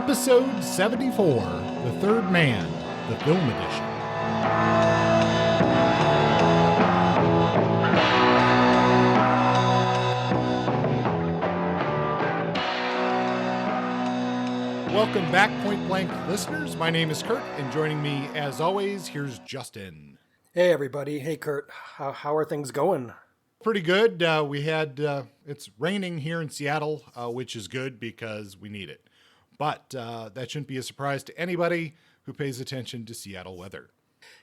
Episode 74, The Third Man, the Film Edition. Welcome back, Point Blank listeners. My name is Kurt, and joining me, as always, here's Justin. Hey, everybody. Hey, Kurt. How are things going? Pretty good. It's raining here in Seattle, which is good because we need it. But that shouldn't be a surprise to anybody who pays attention to Seattle weather.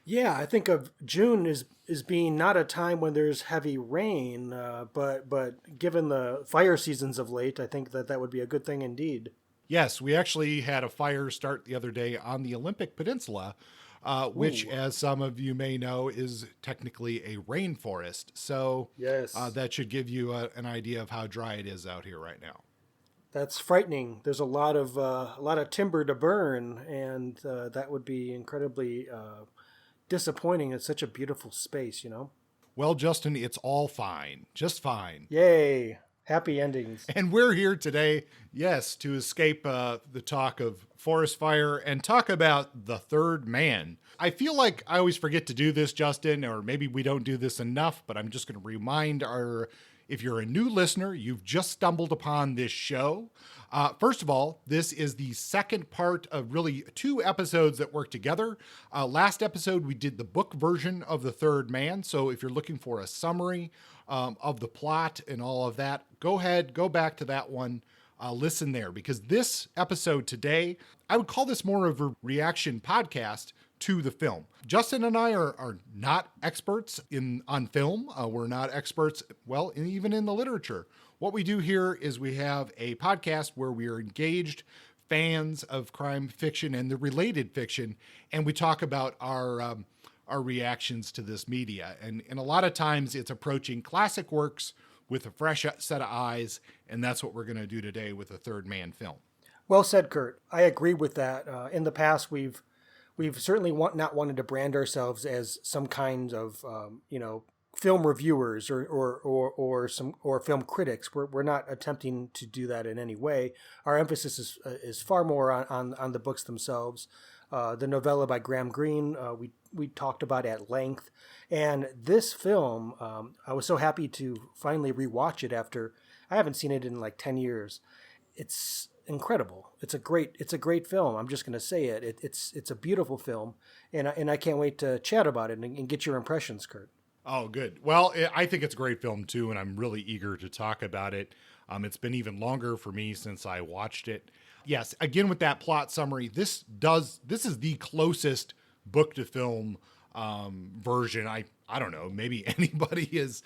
Yeah, I think of June as being not a time when there's heavy rain, but given the fire seasons of late, I think that would be a good thing indeed. Yes, we actually had a fire start the other day on the Olympic Peninsula, which, as some of you may know, is technically a rainforest. So yes, that should give you an idea of how dry it is out here right now. That's frightening. There's a lot of timber to burn, and that would be incredibly disappointing. It's such a beautiful space, you know. Well, Justin, it's all fine, just fine. Yay. Happy endings. And we're here today, yes, to escape the talk of forest fire and talk about The Third Man. I feel like I always forget to do this, Justin, or maybe we don't do this enough, but I'm just going to remind if you're a new listener, you've just stumbled upon this show. First of all, this is the second part of really two episodes that work together. Last episode, we did the book version of The Third Man. So if you're looking for a summary of the plot and all of that, go ahead, go back to that one, listen there. Because this episode today, I would call this more of a reaction podcast to the film. Justin and I are not experts on film. We're not experts, even in the literature. What we do here is we have a podcast where we are engaged fans of crime fiction and the related fiction, and we talk about our reactions to this media. And a lot of times it's approaching classic works with a fresh set of eyes, and that's what we're going to do today with The Third Man film. Well said, Kurt. I agree with that. In the past, we've certainly not wanted to brand ourselves as some kind of film reviewers or film critics. We're not attempting to do that in any way. Our emphasis is far more on the books themselves. The novella by Graham Greene we talked about at length, and this film I was so happy to finally rewatch it after I haven't seen it in like 10 years. It's incredible. It's a great film. I'm just going to say it. It's a beautiful film, and I can't wait to chat about it and get your impressions, Kurt. Oh, good. Well, I think it's a great film too, and I'm really eager to talk about it. It's been even longer for me since I watched it. Yes, again with that plot summary, this is the closest book to film version I don't know, maybe anybody has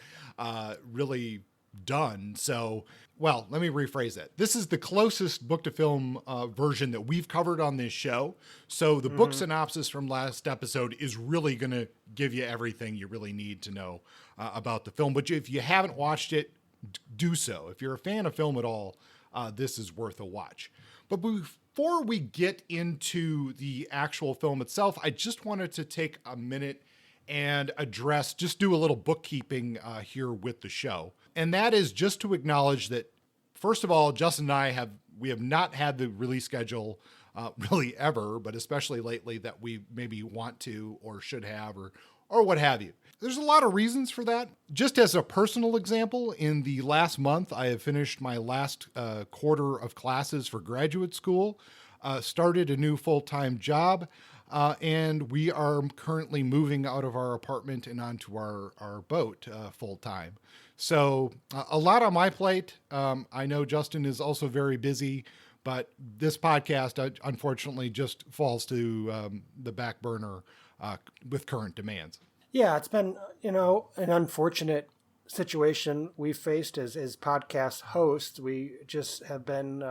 really done. So, well, let me rephrase that. This is the closest book to film version that we've covered on this show. So the book synopsis from last episode is really going to give you everything you really need to know about the film. But if you haven't watched it, do so. If you're a fan of film at all, this is worth a watch. But before we get into the actual film itself, I just wanted to take a minute and do a little bookkeeping here with the show. And that is just to acknowledge that, first of all, Justin and I have not had the release schedule really ever, but especially lately that we maybe want to or should have or what have you. There's a lot of reasons for that. Just as a personal example, in the last month, I have finished my last quarter of classes for graduate school, started a new full-time job, and we are currently moving out of our apartment and onto our boat full-time. So a lot on my plate. I know Justin is also very busy, but this podcast, unfortunately, just falls to the back burner with current demands. Yeah, it's been, an unfortunate situation we've faced as podcast hosts. We just have been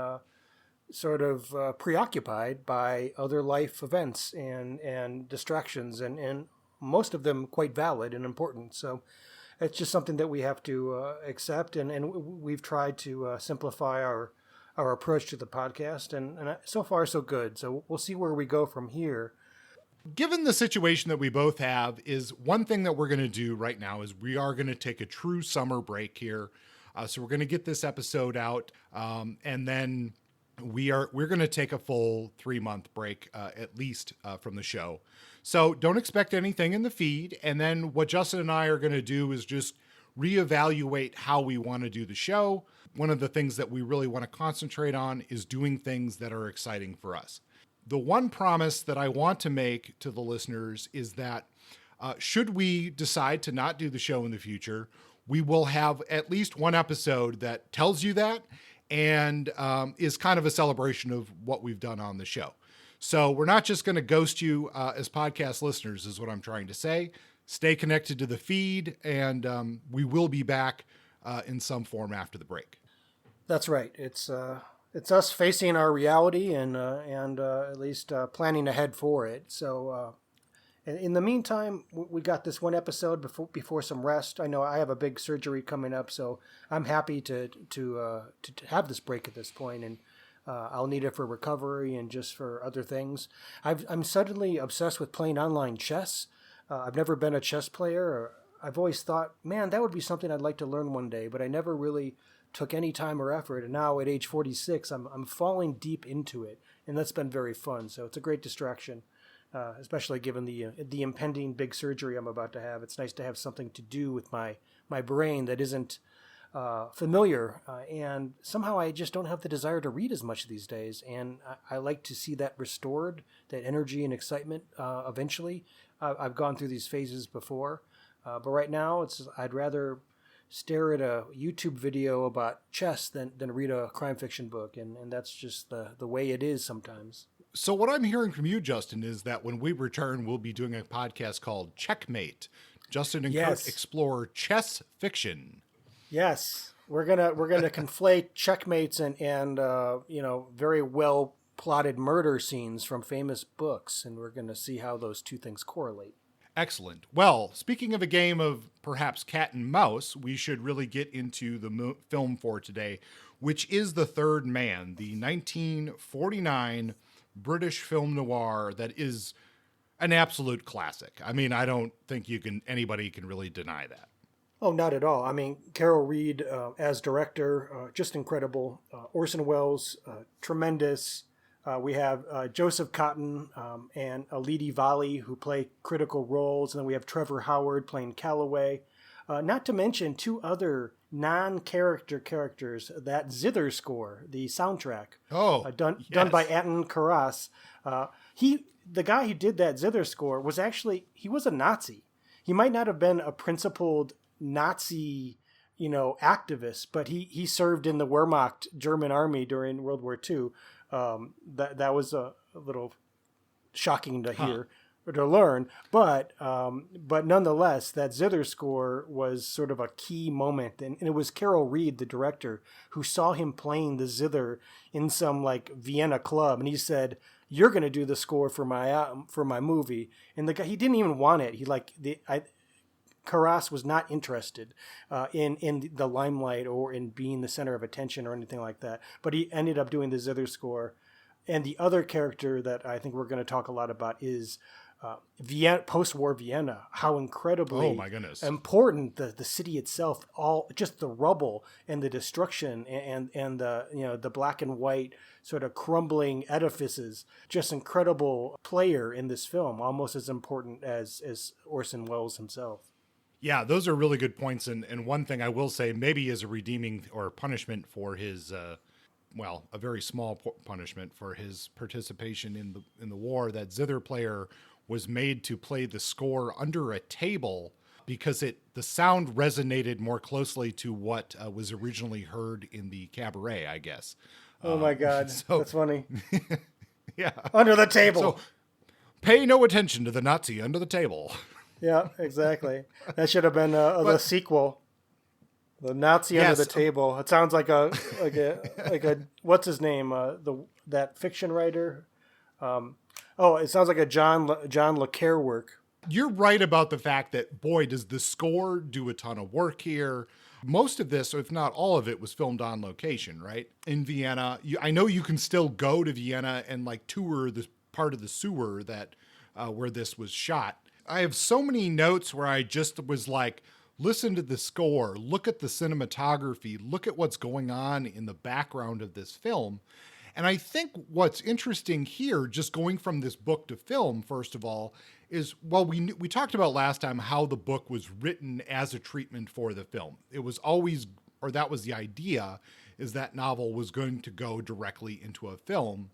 sort of preoccupied by other life events and distractions, and most of them quite valid and important. So it's just something that we have to accept, and we've tried to simplify our approach to the podcast, and so far so good. So we'll see where we go from here. Given the situation that we both have, is one thing that we're going to do right now is we are going to take a true summer break here. So we're going to get this episode out, and then we're going to take a full 3-month break, at least from the show. So don't expect anything in the feed. And then what Justin and I are going to do is just reevaluate how we want to do the show. One of the things that we really want to concentrate on is doing things that are exciting for us. The one promise that I want to make to the listeners is that should we decide to not do the show in the future, we will have at least one episode that tells you that and is kind of a celebration of what we've done on the show. So we're not just going to ghost you as podcast listeners, is what I'm trying to say. Stay connected to the feed, and we will be back in some form after the break. That's right. It's us facing our reality and at least planning ahead for it. So in the meantime, we got this one episode before some rest. I know I have a big surgery coming up, so I'm happy to have this break at this point, and I'll need it for recovery and just for other things. I'm suddenly obsessed with playing online chess. I've never been a chess player. I've always thought, man, that would be something I'd like to learn one day, but I never really took any time or effort. And now at age 46, I'm falling deep into it, and that's been very fun. So it's a great distraction, especially given the impending big surgery I'm about to have. It's nice to have something to do with my brain that isn't familiar, and somehow I just don't have the desire to read as much these days, and I like to see that restored, that energy and excitement eventually. I've gone through these phases before, but right now I'd rather stare at a YouTube video about chess than read a crime fiction book, and that's just the way it is sometimes. So what I'm hearing from you, Justin, is that when we return, we'll be doing a podcast called Checkmate. Justin and Kirk explore chess fiction. Yes, we're gonna conflate checkmates and very well plotted murder scenes from famous books, and we're gonna see how those two things correlate. Excellent. Well, speaking of a game of perhaps cat and mouse, we should really get into the film for today, which is The Third Man, the 1949 British film noir that is an absolute classic. I mean, I don't think anybody can really deny that. Oh, not at all. I mean, Carol Reed as director, just incredible. Orson Welles, tremendous. We have Joseph Cotton and Alidi Valli, who play critical roles. And then we have Trevor Howard playing Calloway. Not to mention two other non-character characters, that zither score, the soundtrack. Done by Anton Karas. The guy who did that zither score he was a Nazi. He might not have been a principled Nazi, activist, but he served in the Wehrmacht German army during World War II. That was a little shocking to hear or to learn, but nonetheless, that zither score was sort of a key moment, and it was Carol Reed, the director, who saw him playing the zither in some like Vienna club, and he said, "You're going to do the score for my movie." And the guy, he didn't even want it. Karas was not interested in the limelight or in being the center of attention or anything like that. But he ended up doing the zither score. And the other character that I think we're going to talk a lot about is Vienna, post-war Vienna. How incredibly important the city itself, all just the rubble and the destruction and the black and white sort of crumbling edifices. Just incredible player in this film, almost as important as Orson Welles himself. Yeah, those are really good points. And one thing I will say, maybe as a redeeming or punishment for his, a very small punishment for his participation in the war, that zither player was made to play the score under a table because the sound resonated more closely to what was originally heard in the cabaret, I guess. Oh my God, that's funny. Yeah, under the table. So, pay no attention to the Nazi under the table. Yeah, exactly. That should have been the sequel. The Nazi under the table. It sounds like a what's his name? That fiction writer. It sounds like a John le Carre work. You're right about the fact that, boy, does the score do a ton of work here. Most of this, if not all of it, was filmed on location, right? In Vienna. I know you can still go to Vienna and tour the part of the sewer that where this was shot. I have so many notes where I just was like, listen to the score, look at the cinematography, look at what's going on in the background of this film. And I think what's interesting here, just going from this book to film, first of all, is, well, we talked about last time how the book was written as a treatment for the film. It was always, or that was the idea, is that novel was going to go directly into a film.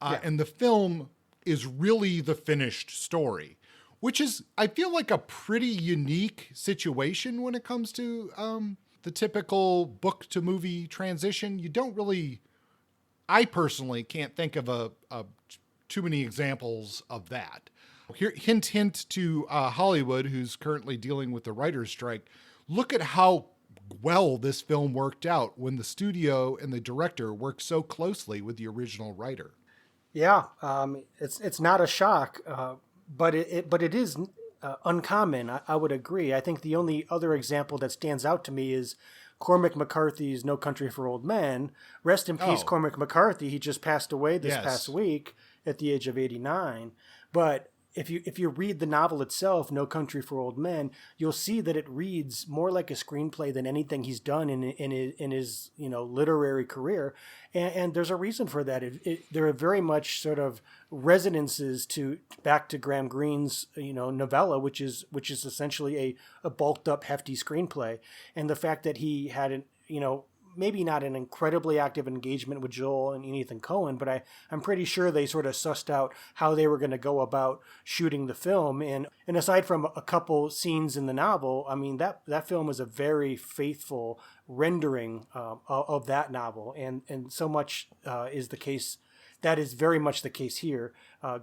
And the film is really the finished story, which is, I feel like, a pretty unique situation when it comes to the typical book to movie transition. You don't really, I personally can't think of too many examples of that. Here, hint, hint to Hollywood, who's currently dealing with the writer's strike. Look at how well this film worked out when the studio and the director worked so closely with the original writer. Yeah, it's not a shock, but it is uncommon. I would agree. I think the only other example that stands out to me is Cormac McCarthy's No Country for Old Men. Rest in peace, Cormac McCarthy. He just passed away this past week at the age of 89. But if you read the novel itself, No Country for Old Men, you'll see that it reads more like a screenplay than anything he's done in his literary career, and there's a reason for that. There are very much sort of resonances back to Graham Greene's novella, which is essentially a bulked up hefty screenplay, and the fact that he had maybe not an incredibly active engagement with Joel and Ethan Coen, but I'm pretty sure they sort of sussed out how they were going to go about shooting the film. And aside from a couple scenes in the novel, I mean, that film is a very faithful rendering of that novel. And so much is the case. That is very much the case here.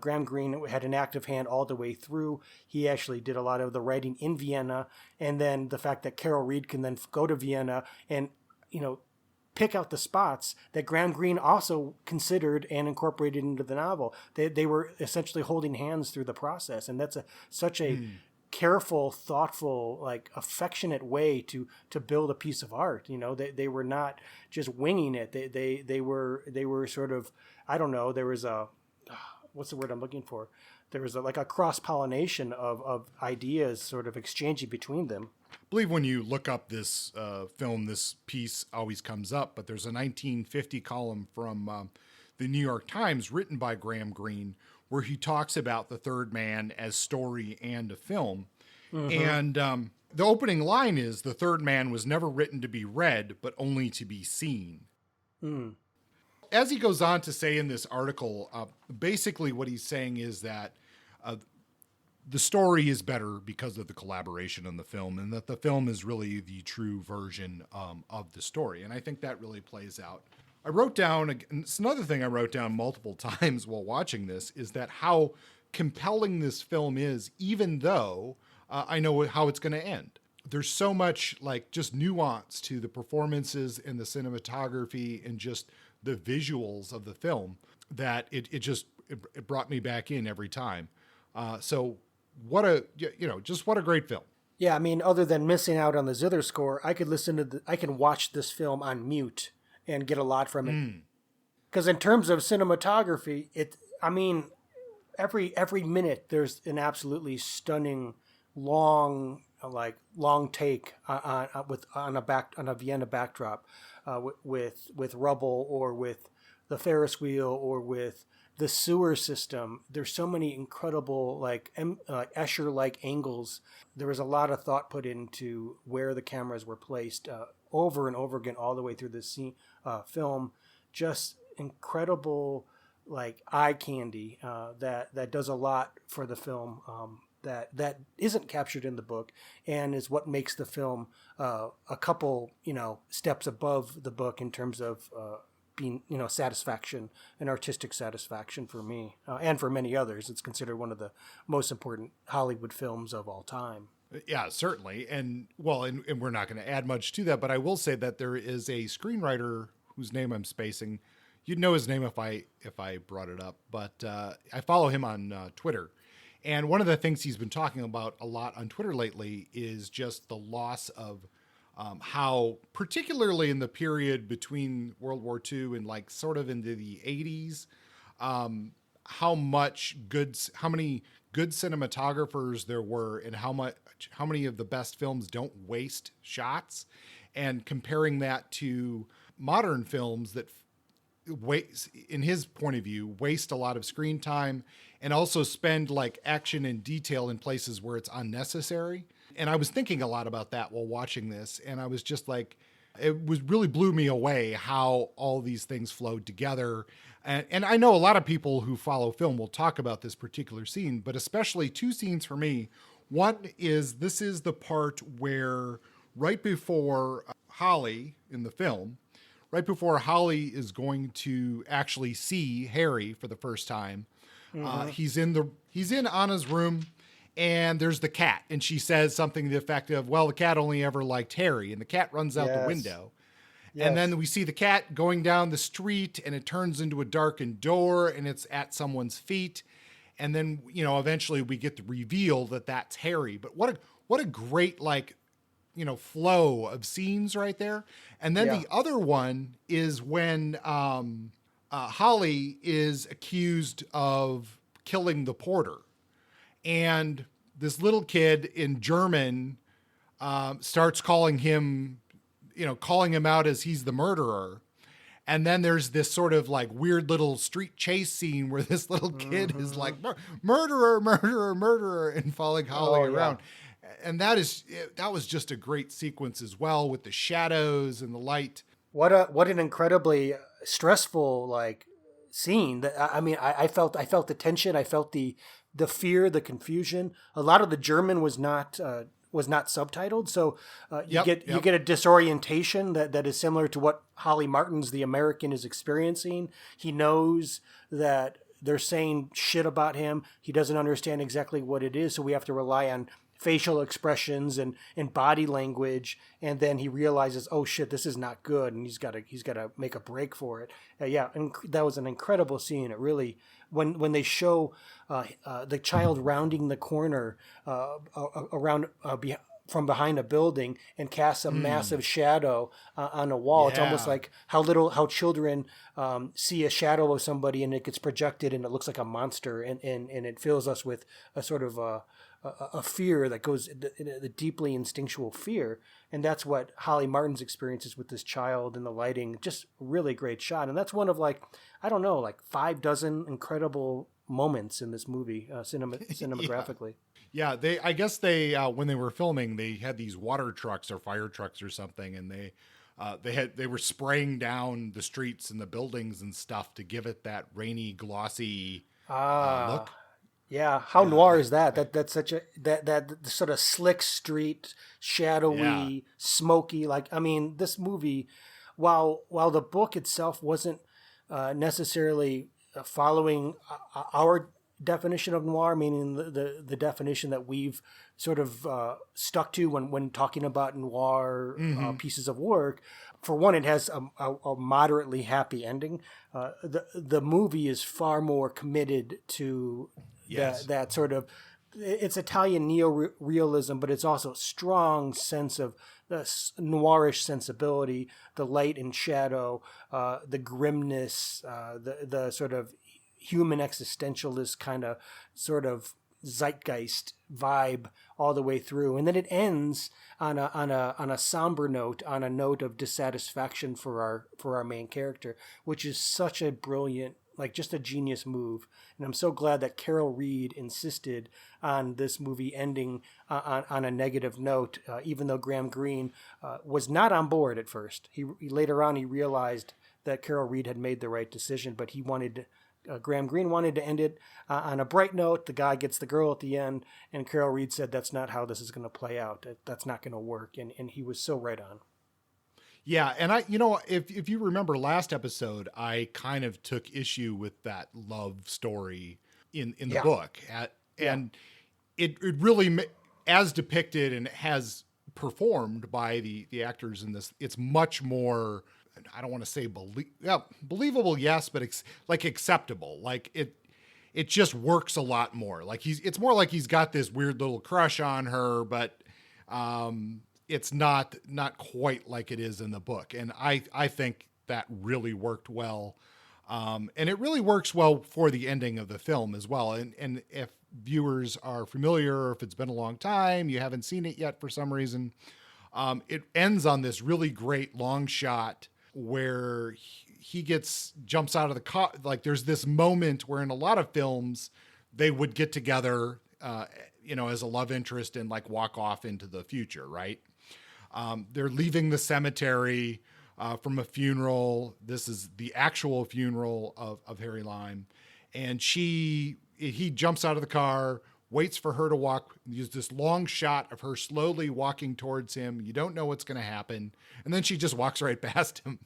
Graham Greene had an active hand all the way through. He actually did a lot of the writing in Vienna. And then the fact that Carol Reed can then go to Vienna and pick out the spots that Graham Greene also considered and incorporated into the novel. They were essentially holding hands through the process, and that's such a careful, thoughtful, like affectionate way to build a piece of art. They were not just winging it. They were sort of, I don't know. There was what's the word I'm looking for? There was like a cross-pollination of ideas sort of exchanging between them. I believe when you look up this film, this piece always comes up, but there's a 1950 column from the New York Times written by Graham Greene where he talks about The Third Man as story and a film. Mm-hmm. And the opening line is, "The Third Man was never written to be read, but only to be seen." Mm. As he goes on to say in this article, basically what he's saying is that the story is better because of the collaboration in the film, and that the film is really the true version of the story. And I think that really plays out. I wrote down, and it's another thing I wrote down multiple times while watching this, is that how compelling this film is, even though I know how it's going to end. There's so much like just nuance to the performances and the cinematography and just the visuals of the film that it brought me back in every time. So what a great film. Yeah, I mean, other than missing out on the zither score, I can watch this film on mute and get a lot from it. Because in terms of cinematography, every minute there's an absolutely stunning long take on a Vienna backdrop, with rubble or with the Ferris wheel or with the sewer system. There's so many incredible Escher-like angles. There was a lot of thought put into where the cameras were placed over and over again all the way through this film. Just incredible eye candy that does a lot for the film. That isn't captured in the book and is what makes the film a couple steps above the book in terms of being satisfaction and artistic satisfaction for me and for many others. It's considered one of the most important Hollywood films of all time. Yeah, certainly. And we're not going to add much to that, but I will say that there is a screenwriter whose name I'm spacing. You'd know his name if I brought it up, but I follow him on Twitter. And one of the things he's been talking about a lot on Twitter lately is just the loss of how, particularly in the period between World War II and sort of into the 80s, how many good cinematographers there were, and how many of the best films don't waste shots, and comparing that to modern films that waste, in his point of view, waste a lot of screen time and also spend like action and detail in places where it's unnecessary. And I was thinking a lot about that while watching this. And I was just like, it was really blew me away how all these things flowed together. And I know a lot of people who follow film will talk about this particular scene, but especially two scenes for me. One is, this is the part where right before Holly in the film, right before Holly is going to actually see Harry for the first time, he's in Anna's room, and there's the cat, and she says something to the effect of, well, the cat only ever liked Harry, and the cat runs out the window. Yes. And then we see the cat going down the street, and it turns into a darkened door, and it's at someone's feet. And then, you know, eventually we get the reveal that that's Harry. But what a great, like, you know, flow of scenes right there. And then the other one is when Holly is accused of killing the porter. And this little kid in German starts calling him out as he's the murderer. And then there's this sort of like weird little street chase scene where this little kid is like, murderer, murderer, murderer, and following Holly around. And that was just a great sequence as well, with the shadows and the light. What an incredibly stressful like scene. I felt the tension. I felt the fear, the confusion. A lot of the German was not subtitled, so you get a disorientation that is similar to what Holly Martin's The American is experiencing. He knows that they're saying shit about him. He doesn't understand exactly what it is, so we have to rely on facial expressions and body language, and then he realizes, oh shit, this is not good, and he's got to make a break for it. And that was an incredible scene. It really, when they show the child rounding the corner from behind a building and casts a massive shadow on a wall. It's almost like how children see a shadow of somebody and it gets projected and it looks like a monster, and it fills us with a sort of a fear that goes the deeply instinctual fear. And that's what Holly Martin's experiences with this child and the lighting. Just really great shot. And that's one of like 5 incredible moments in this movie cinematographically. Yeah, I guess they when they were filming, they had these water trucks or fire trucks or something, and they were spraying down the streets and the buildings and stuff to give it that rainy, glossy look. Yeah, how noir is that? That's such a that sort of slick street, shadowy, smoky. Like, I mean, this movie, while the book itself wasn't necessarily following our definition of noir, meaning the definition that we've sort of stuck to when talking about noir pieces of work. For one, it has a moderately happy ending. The movie is far more committed to that sort of, it's Italian neo-realism, but it's also a strong sense of the noirish sensibility, the light and shadow, the grimness, the sort of human existentialist kind of sort of zeitgeist vibe all the way through. And then it ends on a somber note, on a note of dissatisfaction for our main character, which is such a brilliant, like, just a genius move. And I'm so glad that Carol Reed insisted on this movie ending on a negative note, even though Graham Greene was not on board at first. He later on, he realized that Carol Reed had made the right decision, but he wanted Graham Greene wanted to end it on a bright note. The guy gets the girl at the end, and Carol Reed said, that's not how this is going to play out. That's not going to work. And he was so right on. Yeah. And if you remember last episode, I kind of took issue with that love story in the book. And it really, as depicted and has performed by the actors in this, it's much more, I don't want to say believable, yes, but like acceptable. Like it just works a lot more. Like it's more like he's got this weird little crush on her, but it's not quite like it is in the book. And I think that really worked well. And it really works well for the ending of the film as well. And if viewers are familiar, or if it's been a long time, you haven't seen it yet for some reason, it ends on this really great long shot where he jumps out of the car. Like there's this moment where in a lot of films they would get together, as a love interest and like walk off into the future. Right. They're leaving the cemetery from a funeral. This is the actual funeral of Harry Lime. And he jumps out of the car, waits for her to walk, use this long shot of her slowly walking towards him. You don't know what's going to happen. And then she just walks right past him.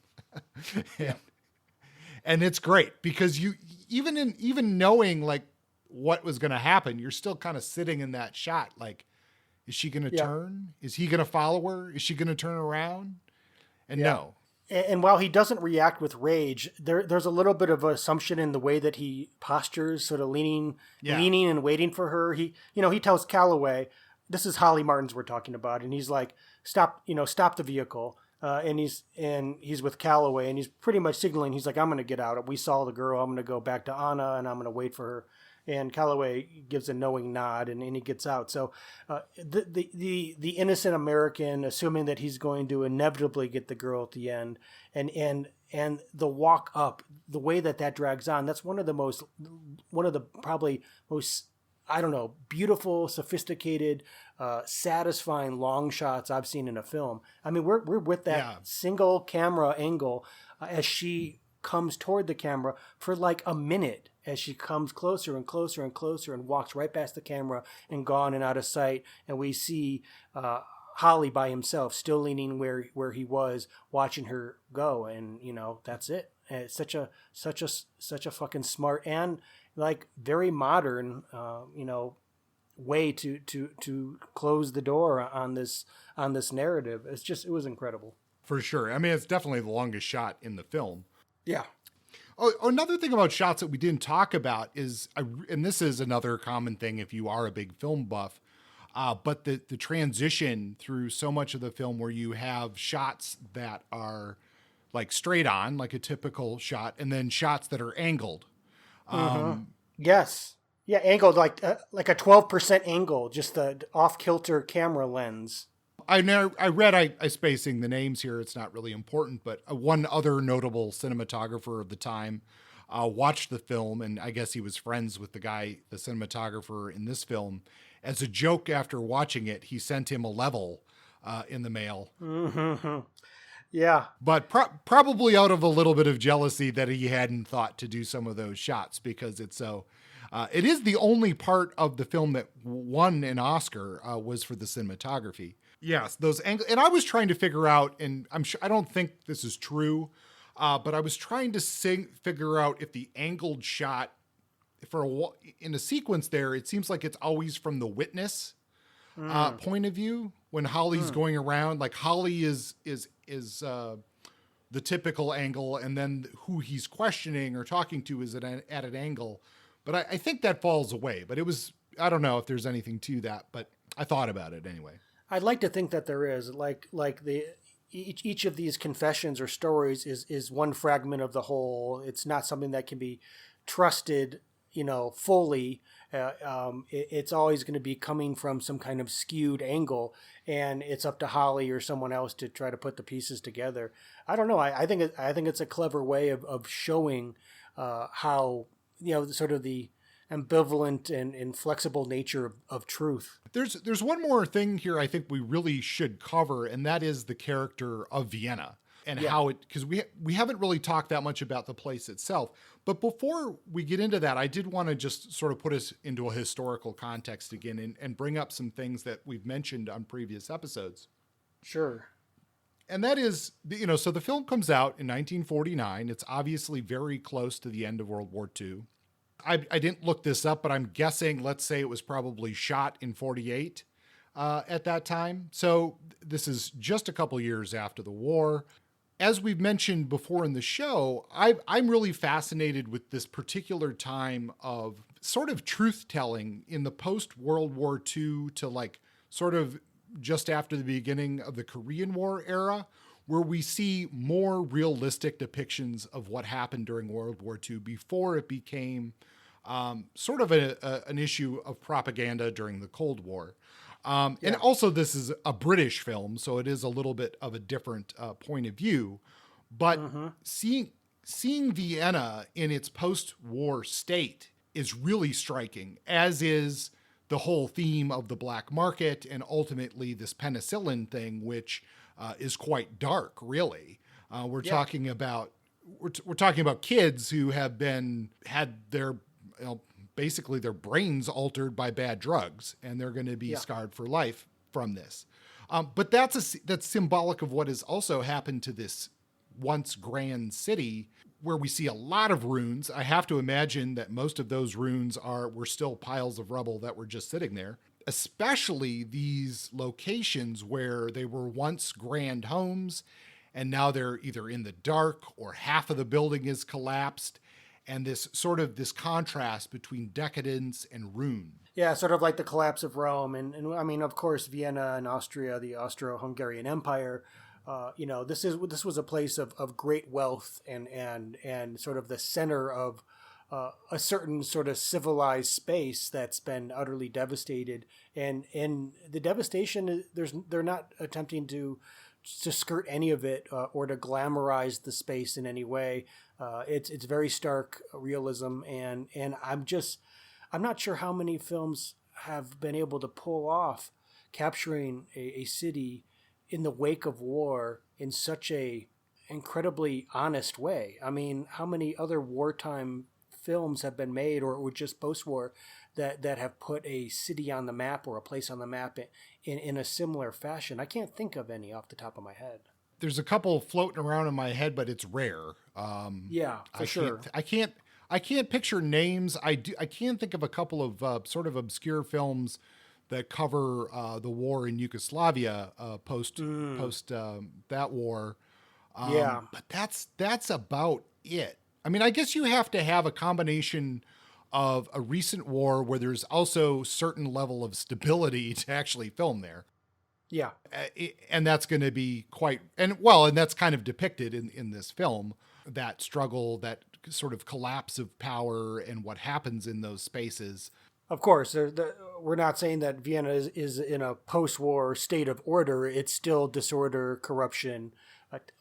And it's great because you, even knowing like what was going to happen, you're still kind of sitting in that shot. Like, is she going to turn? Is he going to follow her? Is she going to turn around? And no. And while he doesn't react with rage, there's a little bit of assumption in the way that he postures, sort of leaning and waiting for her. He tells Calloway, this is Holly Martin's we're talking about, and he's like, stop the vehicle. And he's with Calloway, and he's pretty much signaling, he's like, I'm going to get out. We saw the girl. I'm going to go back to Anna, and I'm going to wait for her. And Calloway gives a knowing nod, and he gets out. So the innocent American, assuming that he's going to inevitably get the girl at the end, and the walk up, the way that drags on, that's one of the probably most, I don't know, beautiful, sophisticated, satisfying long shots I've seen in a film. I mean, we're with that single camera angle as she comes toward the camera for like a minute, as she comes closer and closer and closer and walks right past the camera and gone and out of sight. And we see Holly by himself, still leaning where he was, watching her go. And, that's it. And it's such a fucking smart and like very modern, way to close the door on this narrative. It was incredible. For sure. I mean, it's definitely the longest shot in the film. Yeah. Oh, another thing about shots that we didn't talk about is, and this is another common thing if you are a big film buff, but the transition through so much of the film where you have shots that are like straight on, like a typical shot, and then shots that are angled. Yes. Yeah, angled like a 12% angle, just the off-kilter camera lens. I read I spacing the names here. It's not really important, but one other notable cinematographer of the time watched the film, and I guess he was friends with the cinematographer in this film. As a joke after watching it, he sent him a level in the mail. Mm-hmm. Yeah. But probably out of a little bit of jealousy that he hadn't thought to do some of those shots because it's so... it is the only part of the film that won an Oscar was for the cinematography. Yes, those angles. And I was trying to figure out, and I don't think this is true, but I was trying to figure out if the angled shot in a sequence there, it seems like it's always from the witness point of view when Holly's going around. Like Holly is the typical angle, and then who he's questioning or talking to is at an angle. But I think that falls away. But I don't know if there's anything to that, but I thought about it anyway. I'd like to think that there is, like each of these confessions or stories is one fragment of the whole. It's not something that can be trusted, fully. It's always going to be coming from some kind of skewed angle, and it's up to Holly or someone else to try to put the pieces together. I don't know. I think it's a clever way of showing how sort of the ambivalent and flexible nature of truth. There's one more thing here I think we really should cover, and that is the character of Vienna and how because we haven't really talked that much about the place itself. But before we get into that, I did want to just sort of put us into a historical context again and bring up some things that we've mentioned on previous episodes. Sure. And that is, so the film comes out in 1949. It's obviously very close to the end of World War II. I didn't look this up, but I'm guessing, let's say it was probably shot in 48 at that time. So this is just a couple years after the war. As we've mentioned before in the show, I'm really fascinated with this particular time of sort of truth-telling in the post-World War II to like sort of just after the beginning of the Korean War era, where we see more realistic depictions of what happened during World War II before it became sort of an issue of propaganda during the Cold War. And also this is a British film, so it is a little bit of a different point of view. But seeing seeing Vienna in its post-war state is really striking, as is the whole theme of the black market and ultimately this penicillin thing, which is quite dark, really. We're talking about kids who had their basically their brains altered by bad drugs, and they're going to be scarred for life from this. But that's symbolic of what has also happened to this once grand city, where we see a lot of ruins. I have to imagine that most of those ruins were still piles of rubble that were just sitting there, especially these locations where they were once grand homes and now they're either in the dark or half of the building is collapsed. And this contrast between decadence and ruin. Yeah, sort of like the collapse of Rome. And I mean, of course, Vienna and Austria, the Austro-Hungarian Empire, this was a place of great wealth and sort of the center of a certain sort of civilized space that's been utterly devastated. And the devastation, they're not attempting to skirt any of it or to glamorize the space in any way. It's very stark realism, and I'm not sure how many films have been able to pull off capturing a city in the wake of war in such a incredibly honest way. I mean, how many other wartime films have been made or just post-war that have put a city on the map or a place on the map in a similar fashion? I can't think of any off the top of my head. There's a couple floating around in my head, but it's rare. Sure. I can't picture names. I can think of a couple of sort of obscure films that cover the war in Yugoslavia post that war. But that's about it. I mean, I guess you have to have a combination of a recent war where there's also certain level of stability to actually film there. Yeah. And that's going to be and that's kind of depicted in this film, that struggle, that sort of collapse of power and what happens in those spaces. Of course, we're not saying that Vienna is in a post-war state of order. It's still disorder, corruption,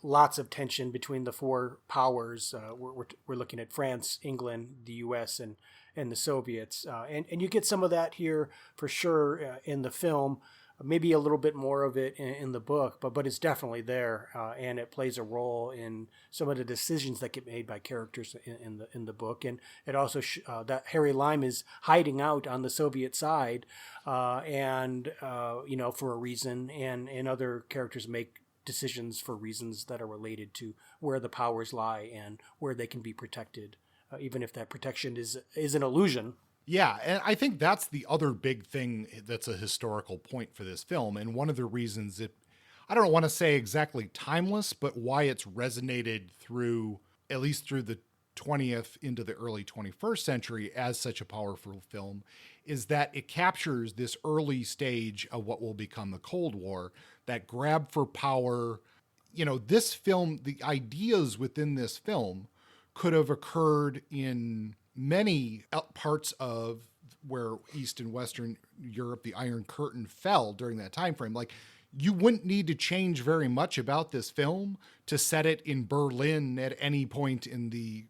lots of tension between the four powers. We're looking at France, England, the U.S., and the Soviets. And you get some of that here for sure in the film. Maybe a little bit more of it in the book, but it's definitely there, and it plays a role in some of the decisions that get made by characters in the book. And it also that Harry Lime is hiding out on the Soviet side, for a reason, and other characters make decisions for reasons that are related to where the powers lie and where they can be protected, even if that protection is an illusion. Yeah, and I think that's the other big thing that's a historical point for this film. And one of the reasons I don't want to say exactly timeless, but why it's resonated at least through the 20th into the early 21st century as such a powerful film, is that it captures this early stage of what will become the Cold War, that grab for power. This film, the ideas within this film could have occurred in many parts of where East and Western Europe, the Iron Curtain, fell during that time frame. Like, you wouldn't need to change very much about this film to set it in Berlin at any point in the,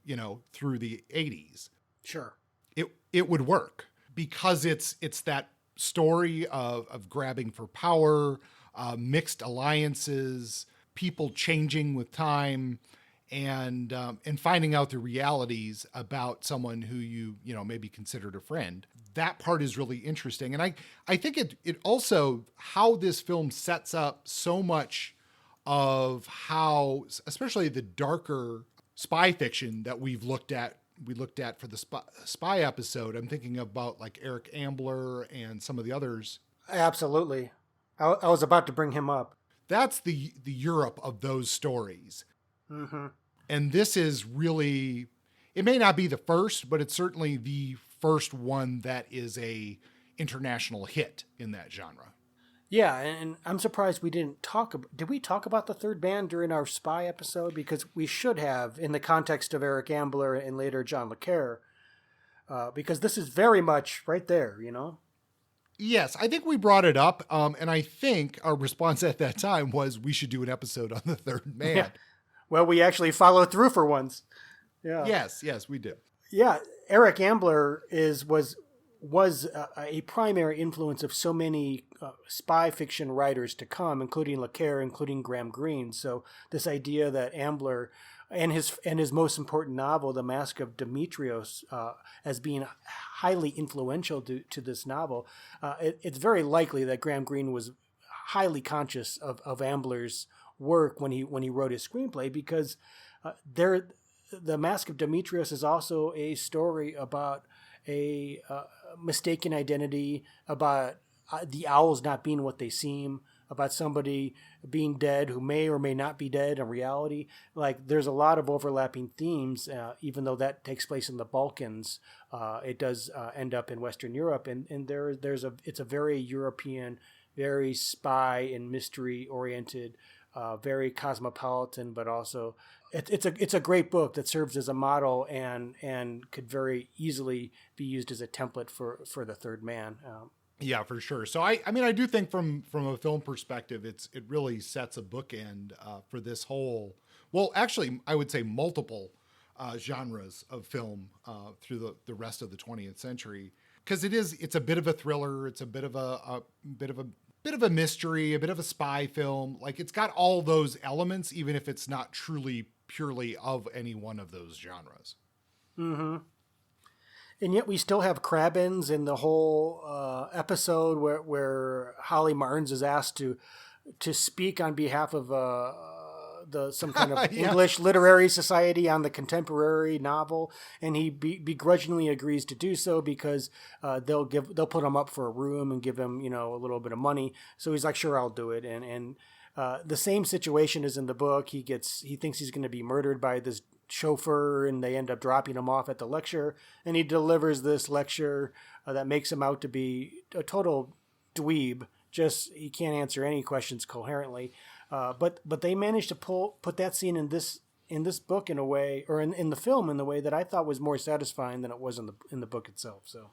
through the 80s. Sure. It would work because it's that story of grabbing for power, mixed alliances, people changing with time, and finding out the realities about someone who you maybe considered a friend. That part is really interesting. And I think it also, how this film sets up so much of how, especially the darker spy fiction that we looked at for the spy episode. I'm thinking about like Eric Ambler and some of the others. Absolutely. I was about to bring him up. That's the Europe of those stories. Mm-hmm. And this is really, it may not be the first, but it's certainly the first one that is a international hit in that genre. Yeah, and I'm surprised we didn't did we talk about the third band during our spy episode? Because we should have, in the context of Eric Ambler and later John le Carre, because this is very much right there, Yes, I think we brought it up, and I think our response at that time was we should do an episode on the third man. Yeah. Well, we actually followed through for once. Yeah. Yes, we do. Yeah, Eric Ambler was a primary influence of so many spy fiction writers to come, including Le Carre, including Graham Greene. So this idea that Ambler and his most important novel, The Mask of Demetrios, as being highly influential to this novel, it's very likely that Graham Greene was highly conscious of Ambler's work when he wrote his screenplay, because there the Mask of Demetrius is also a story about a mistaken identity, about the owls not being what they seem, about somebody being dead who may or may not be dead in reality. Like, there's a lot of overlapping themes, even though that takes place in the Balkans. It does end up in Western Europe, and it's a very European, very spy and mystery oriented, very cosmopolitan, but also it's a great book that serves as a model and could very easily be used as a template for the Third Man. Yeah, for sure. So I do think from a film perspective, it really sets a bookend for this whole. Well, actually, I would say multiple genres of film through the rest of the 20th century, because it's a bit of a thriller, it's a bit of a mystery, a bit of a spy film. Like, it's got all those elements, even if it's not truly purely of any one of those genres. Mm-hmm. And yet we still have Crabbins in the whole episode where Holly Martins is asked to speak on behalf of some kind of Yeah. English literary society on the contemporary novel, and he begrudgingly agrees to do so because they'll put him up for a room and give him a little bit of money. So he's like, sure, I'll do it. And the same situation is in the book. He thinks he's going to be murdered by this chauffeur, and they end up dropping him off at the lecture, and he delivers this lecture that makes him out to be a total dweeb. Just, he can't answer any questions coherently. But they managed to put that scene in this book in a way, or in the film in the way that I thought was more satisfying than it was in the book itself. So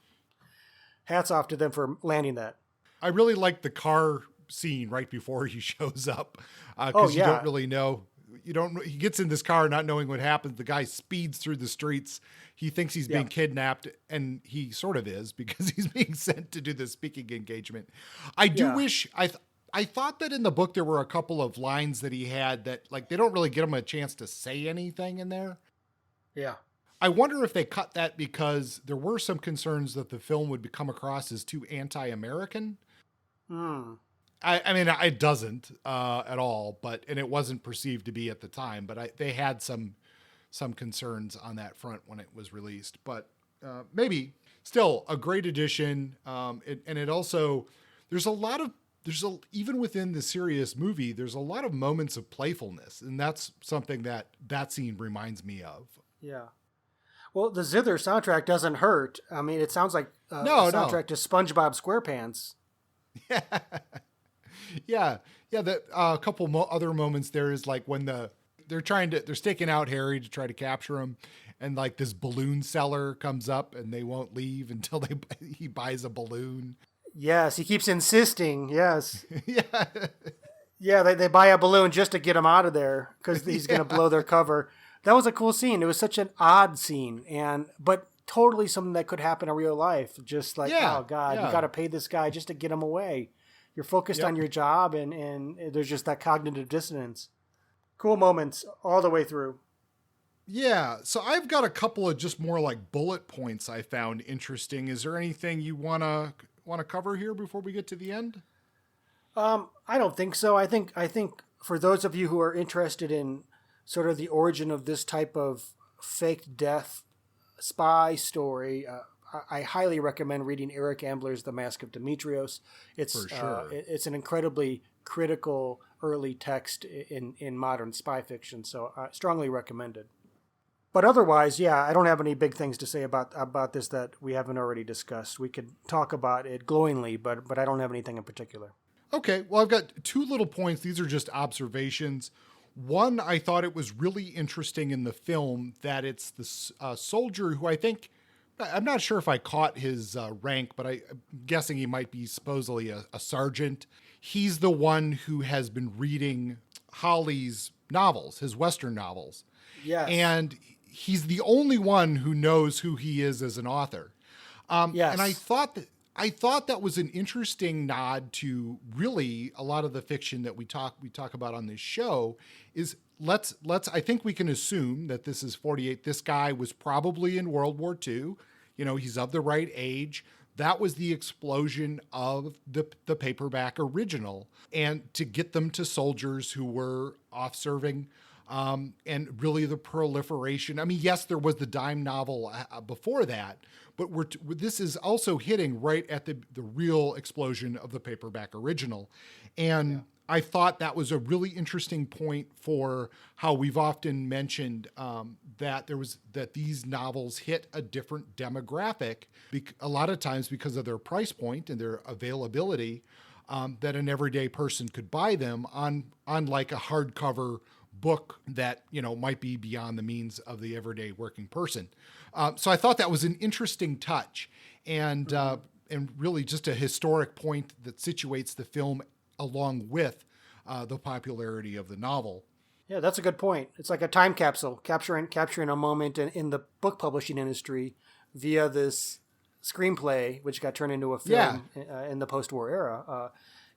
hats off to them for landing that. I really like the car scene right before he shows up, because you don't really know. He gets in this car not knowing what happens. The guy speeds through the streets. He thinks he's being kidnapped, and he sort of is, because he's being sent to do the speaking engagement. I do wish I thought that in the book there were a couple of lines that he had that, like, they don't really get him a chance to say anything in there. Yeah. I wonder if they cut that because there were some concerns that the film would come across as too anti-American. I mean, it doesn't at all, and it wasn't perceived to be at the time, but they had some concerns on that front when it was released. But maybe still a great addition. And it also, even within the serious movie, there's a lot of moments of playfulness, and that's something that scene reminds me of. Yeah. Well, the Zither soundtrack doesn't hurt. I mean, it sounds like a soundtrack to SpongeBob SquarePants. Yeah. Yeah. A couple other moments there is like when they're staking out Harry to try to capture him, and like this balloon seller comes up and they won't leave until he buys a balloon. Yes, he keeps insisting. Yes. Yeah. Yeah, they buy a balloon just to get him out of there because he's going to blow their cover. That was a cool scene. It was such an odd scene, but totally something that could happen in real life. Just like, oh God, you got to pay this guy just to get him away. You're focused on your job, and there's just that cognitive dissonance. Cool moments all the way through. Yeah, so I've got a couple of just more like bullet points I found interesting. Is there anything you want to cover here before we get to the end? I don't think so. I think for those of you who are interested in sort of the origin of this type of faked death spy story, I highly recommend reading Eric Ambler's The Mask of Demetrios. It's for sure. It's an incredibly critical early text in modern spy fiction, so strongly recommended. But otherwise, I don't have any big things to say about this that we haven't already discussed. We could talk about it glowingly, but I don't have anything in particular. Okay, well, I've got 2 little points. These are just observations. One, I thought it was really interesting in the film that it's the soldier who I'm not sure if I caught his rank, but I'm guessing he might be supposedly a sergeant. He's the one who has been reading Holly's novels, his Western novels. Yes. And he's the only one who knows who he is as an author. Yes. And I thought that was an interesting nod to really a lot of the fiction that we talk about on this show. Is let's I think we can assume that this is 48. This guy was probably in World War II. You know, he's of the right age. That was the explosion of the paperback original, and to get them to soldiers who were off serving, and really the proliferation. I mean, yes, there was the dime novel before that, but this is also hitting right at the real explosion of the paperback original. And I thought that was a really interesting point for how we've often mentioned that these novels hit a different demographic, a lot of times because of their price point and their availability, that an everyday person could buy them on like a hardcover book that, you know, might be beyond the means of the everyday working person. So I thought that was an interesting touch, and really just a historic point that situates the film along with the popularity of the novel. Yeah, that's a good point. It's like a time capsule, capturing a moment in the book publishing industry via this screenplay, which got turned into a film in the post-war era.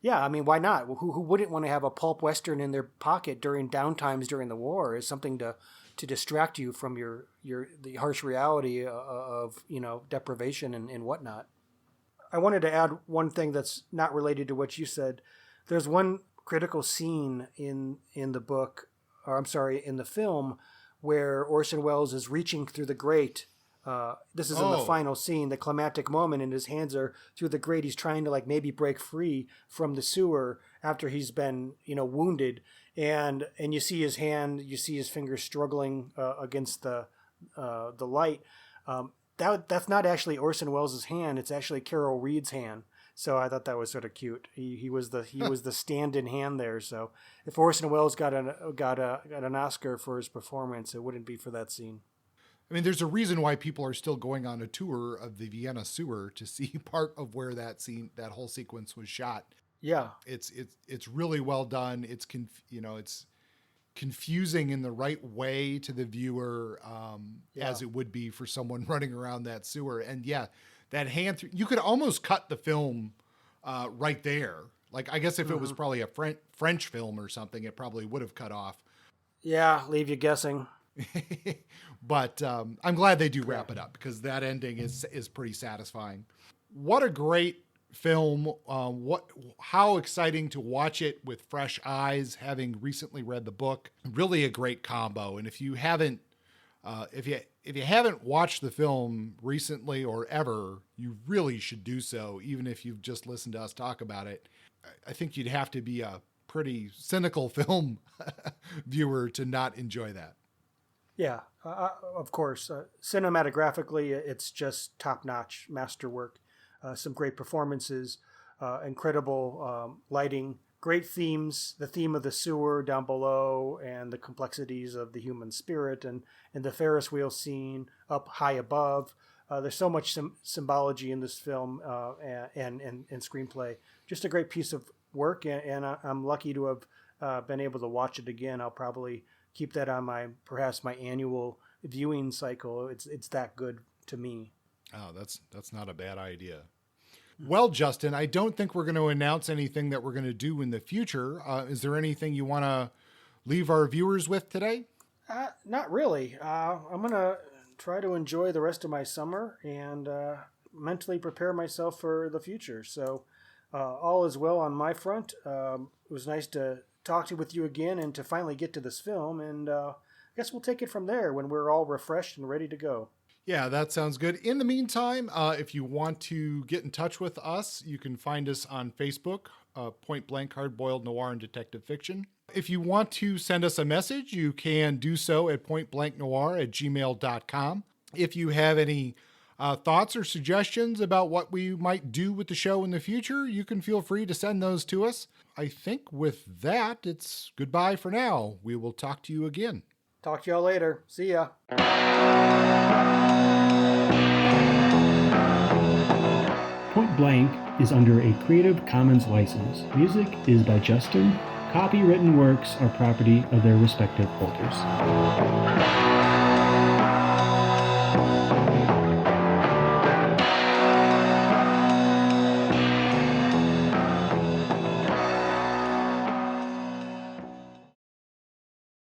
I mean, why not? Who wouldn't want to have a pulp western in their pocket during downtimes during the war as something to distract you from the harsh reality of, you know, deprivation and whatnot. I wanted to add one thing that's not related to what you said. There's one critical scene in the film, where Orson Welles is reaching through the grate. This is in the final scene, the climactic moment, and his hands are through the grate. He's trying to like maybe break free from the sewer after he's been, you know, wounded, and you see his hand, you see his fingers struggling against the light. That's not actually Orson Welles' hand. It's actually Carol Reed's hand. So I thought that was sort of cute. He was the stand-in hand there. So if Orson Welles got an Oscar for his performance, it wouldn't be for that scene. I mean, there's a reason why people are still going on a tour of the Vienna sewer to see part of where that whole sequence was shot. Yeah, it's really well done. It's confusing in the right way to the viewer, as it would be for someone running around that sewer. And that hand, you could almost cut the film right there. Like, I guess if it was probably a French film or something, it probably would have cut off. Yeah, leave you guessing. But I'm glad they do wrap it up, because that ending is pretty satisfying. What a great film. How exciting to watch it with fresh eyes, having recently read the book. Really a great combo. And if you haven't watched the film recently or ever, you really should do so, even if you've just listened to us talk about it. I think you'd have to be a pretty cynical film viewer to not enjoy that. Yeah, of course. Cinematographically, it's just top-notch masterwork. Some great performances, incredible lighting, great themes, the theme of the sewer down below and the complexities of the human spirit, and the Ferris wheel scene up high above. There's so much symbology in this film and screenplay. Just a great piece of work, and I'm lucky to have been able to watch it again. I'll probably keep that on perhaps my annual viewing cycle. It's that good to me. Oh, that's not a bad idea. Well, Justin, I don't think we're going to announce anything that we're going to do in the future. Is there anything you want to leave our viewers with today? Not really. I'm going to try to enjoy the rest of my summer and mentally prepare myself for the future. So all is well on my front. It was nice to talk with you again and to finally get to this film. And I guess we'll take it from there when we're all refreshed and ready to go. Yeah, that sounds good. In the meantime, if you want to get in touch with us, you can find us on Facebook, Point Blank Hard-Boiled Noir and Detective Fiction. If you want to send us a message, you can do so at pointblanknoir@gmail.com. If you have any thoughts or suggestions about what we might do with the show in the future, you can feel free to send those to us. I think with that, it's goodbye for now. We will talk to you again. Talk to y'all later. See ya. Point Blank is under a Creative Commons license. Music is by Justin. Copywritten works are property of their respective holders.